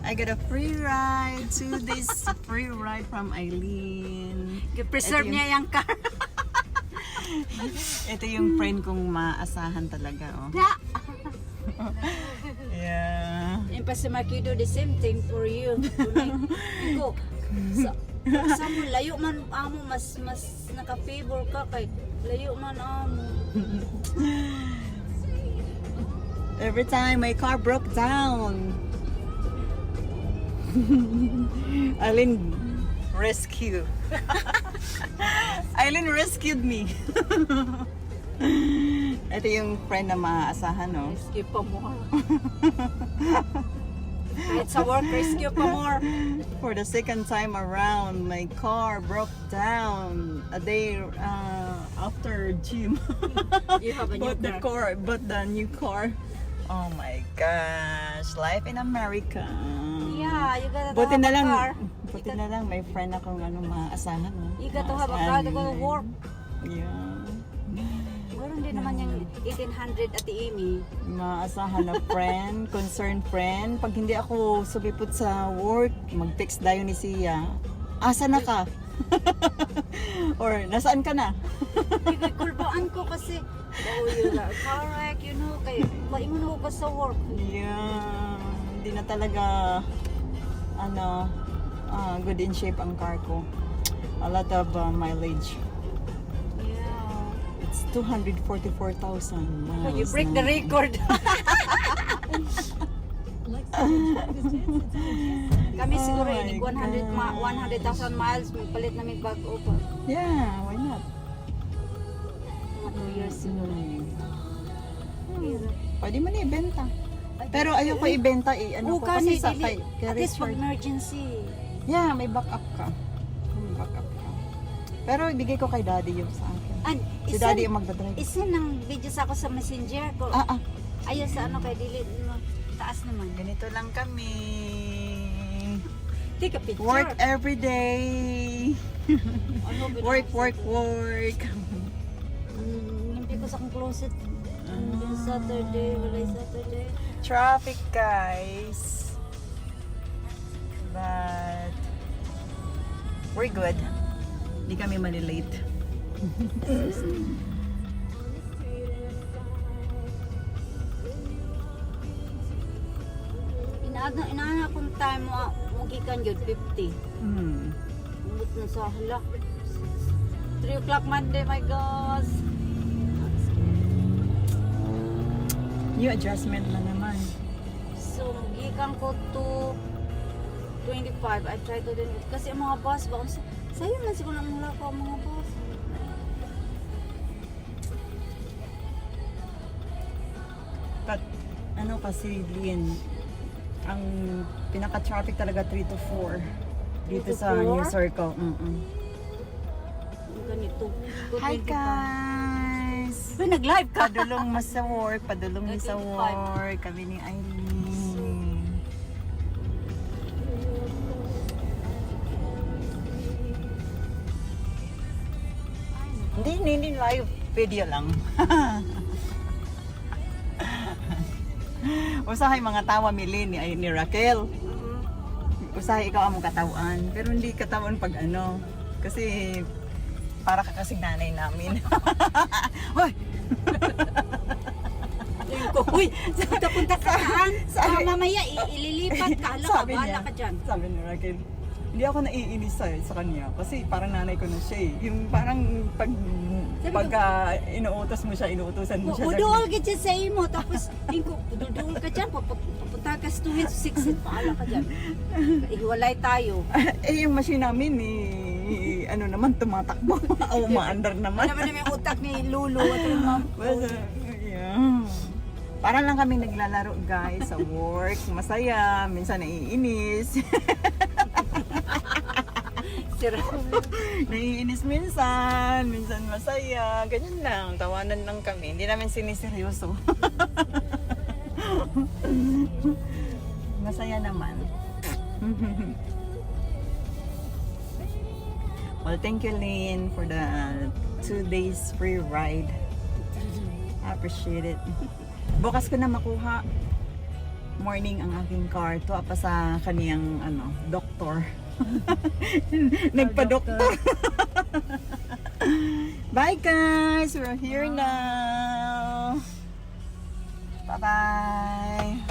I got a free ride. 2 days free ride from Eileen. Preserve Ito yung- niya yung car. Ito yung friend kong maasahan talaga, oh. Yeah. And pa si Maki do the same thing for you. Iko, sa mo, layo man amo, mas naka-favor ka kay layo man amo. Every time my car broke down, Eileen rescue. Eileen rescued me. Ito yung friend na maaasahan, no? Rescue pa more. Kahit sa work, rescue pa more. For the second time around, my car broke down a day after gym. You have a new car. But the new car. Oh my gosh, life in America. Yeah, you gotta Buti have na a lang, car. buti na lang may friend akong maaasahan. No? You got to have a car to go to work. Yeah. Meron din naman yung 1800 at Amy. Maasahan na friend, concerned friend. Pag hindi ako sumipot sa work, mag-text dayo ni siya. Asa na ka? Or nasaan ka na? Kulbaan ko kasi you got a car wreck, you know, kaya maingon ako pa sa work. Yeah. Hindi na talaga good in shape ang car ko. A lot of mileage. Yeah. It's 244,000 miles. You break the na. record. Kami siguro Oh inig my 100,000 miles, palit namin bago pa. Yeah, why not? Mga 2 years siguro. Hirap. Pwede mo na ibenta. Pero ayoko ibenta ano Oo, ko kasi kani, sa dili. kay At least for Richard. emergency. Yeah, may backup ka. May backup ka. Pero ibigay ko kay daddy yung sa akin. And Si daddy yung magdadrive. isin ng videos ako sa messenger ko. Ah. Ayaw sa ano kay dili taas naman. Ganito lang kami. Take a picture. Work every day. Ano, Work. Hindi ko sa akong closet. Yung Saturday, walay Saturday. Traffic, guys. But we're good. Hindi kami malilate. Inaana kong time mo gikan jud 50. Umot na sa hala. 3 o'clock Monday, my gosh. New adjustment na naman. So, gikan ko to 25. I try to din kasi ang mga bus ba sayo man siguro ang mula ko ang mga bus. But ano kasi, Lynn, ang pinaka-traffic talaga 3 to 4 dito 3 to sa 4? New Circle. Ganito. Hi guys! Uy, nag-live ka. Padulong mo sa work, padulong mo sa 25. work. Kami ni Eileen. Hindi live video lang. Usahay mga tawa mili ni Raquel. Usahay ikaw ang katawan. Pero hindi katawan pag ano. Kasi para ka kasing nanay namin. Hoy! Uy, punta ka saan? Sabi- Mamaya ililipat ka. Hala ka, Sabi bahala niya, ka dyan. sabi ni Raquel, hindi ako naiinis sa kanya kasi parang nanay ko na siya eh. Yung parang pag inuutos mo siya, inuutosan mo siya. Uduol ka dyan sa imo. Tapos, uduol ka dyan. Papunta ka sa 2-6. Bahala ka dyan. Ihiwalay tayo. Eh yung machine namin ano naman tumatakbo. O maandar naman. Ano ba naman yung utak ni Lulu at yung mom? Basta, yeah. Para lang kami naglalaro guys sa work. Masaya, minsan naiinis. Sira. Naiinis minsan masaya. Ganyan lang, tawanan lang kami. Hindi namin siniseryoso. Masaya naman. Well, thank you Lynn for the 2 days free ride. I appreciate it. Bukas ko na makuha. morning ang aking car. Tuwa pa sa kaniyang doktor. Nagpa-doktor. Bye guys, we're here now. Bye-bye.